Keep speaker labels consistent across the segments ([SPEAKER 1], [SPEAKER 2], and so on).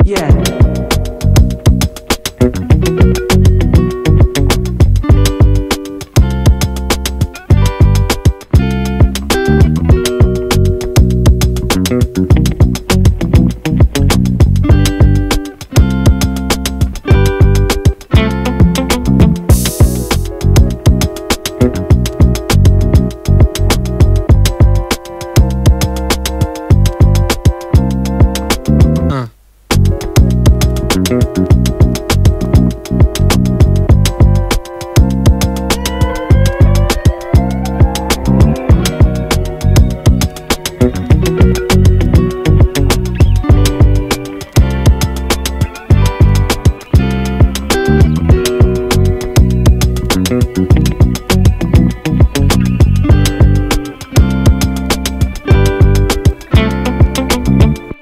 [SPEAKER 1] Yeah.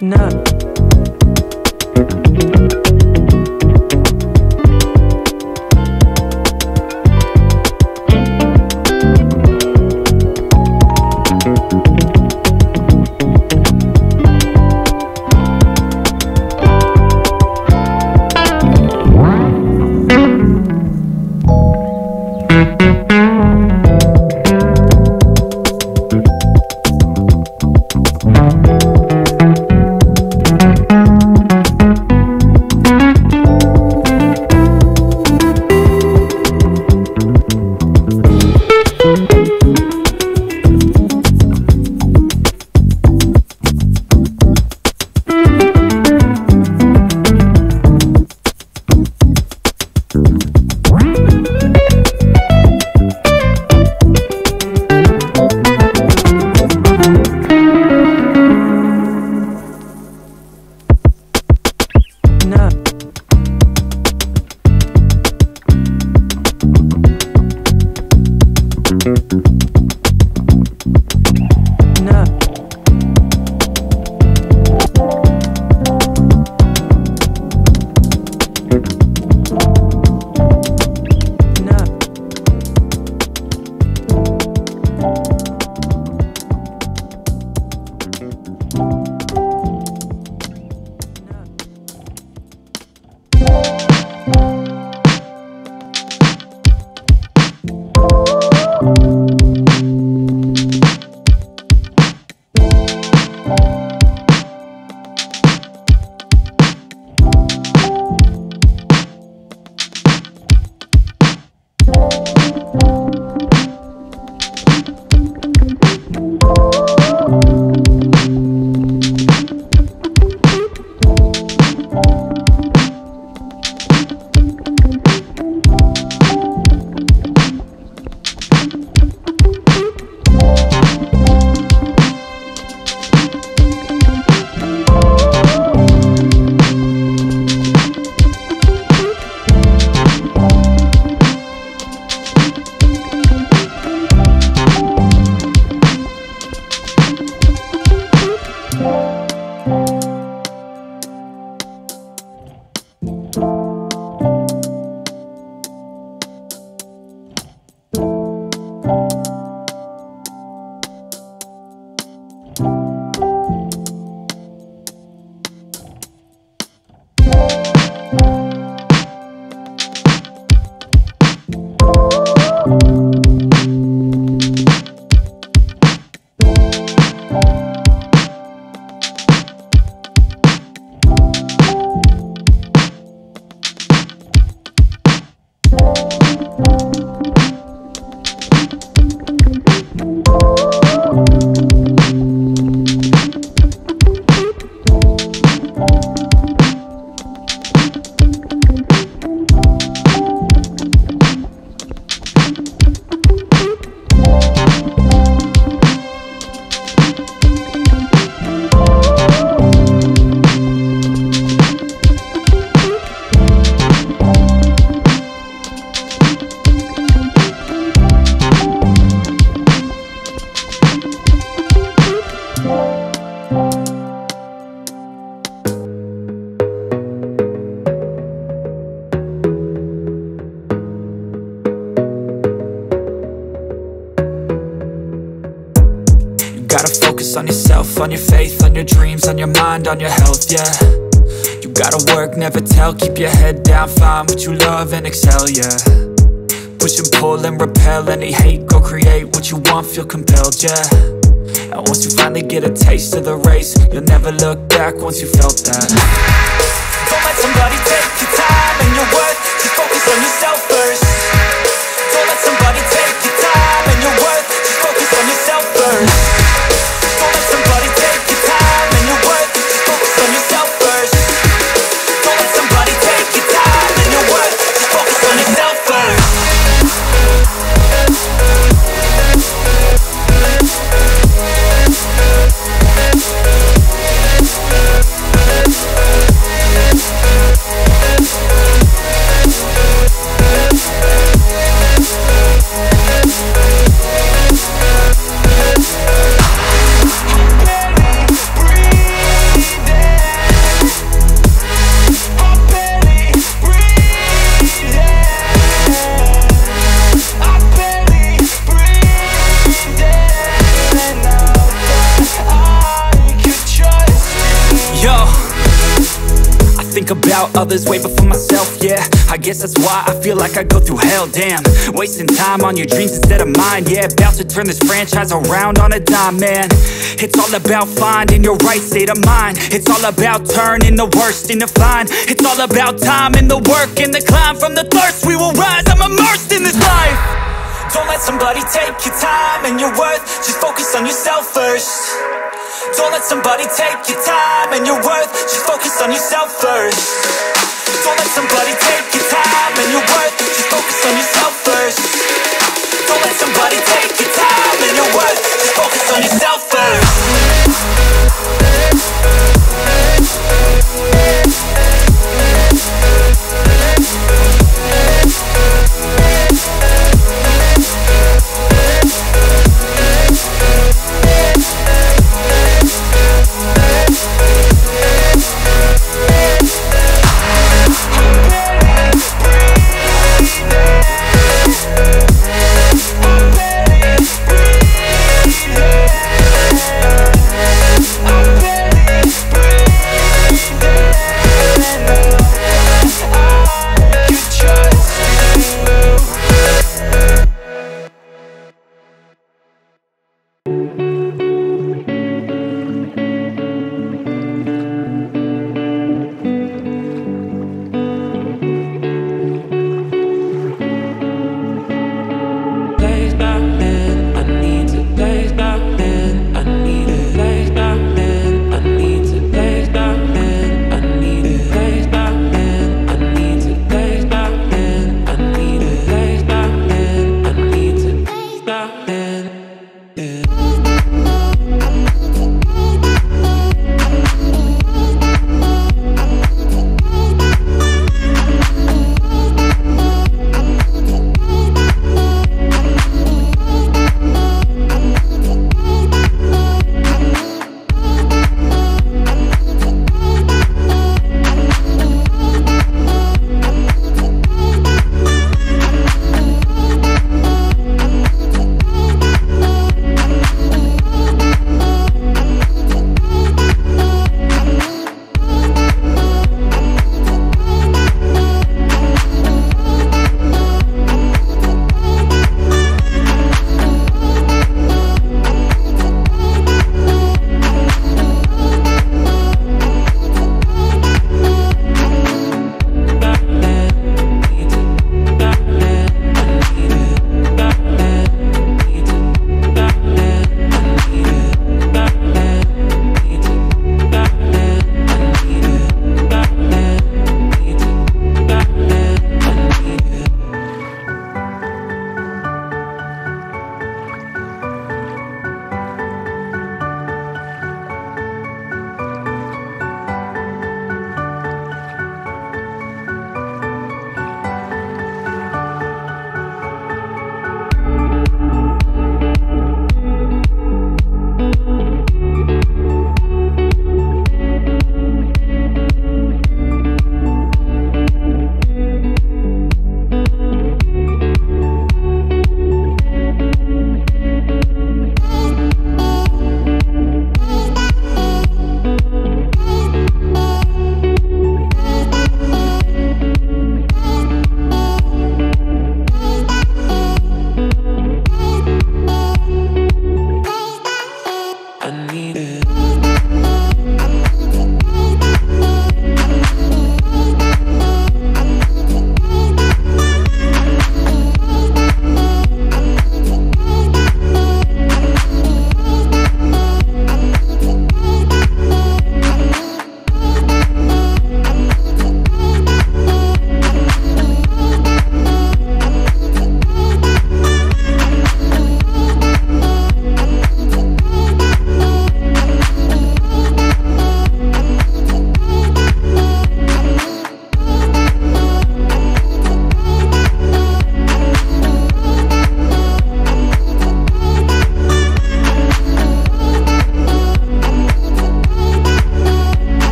[SPEAKER 1] No.
[SPEAKER 2] Gotta focus on yourself, on your faith, on your dreams, on your mind, on your health, yeah. You
[SPEAKER 1] Gotta work, never tell, keep your head down, find what you love and excel, yeah. Push and pull and repel any hate, go create what you want, feel compelled, yeah. And once you finally get a taste of the race, you'll never look back once you felt that. Don't let somebody take your time and your worth, just focus on yourself first. Don't let somebody take your time and your worth, just focus on yourself first. Don't let somebody take your time and your worth, just focus on yourself first. Don't let somebody take your time and your worth, just focus on yourself first. Think about others way before myself, yeah. I guess that's why I feel like I go through hell, damn. Wasting time on your dreams instead of mine, yeah. About to turn this franchise around on a dime, man. It's all about finding your right state of mind. It's all about turning the worst into fine. It's all about time and the work and the climb. From the thirst we will rise, I'm immersed in this life. Don't let somebody take your time and your worth, just focus on yourself first. Don't let somebody take your time and your worth, just focus on yourself first.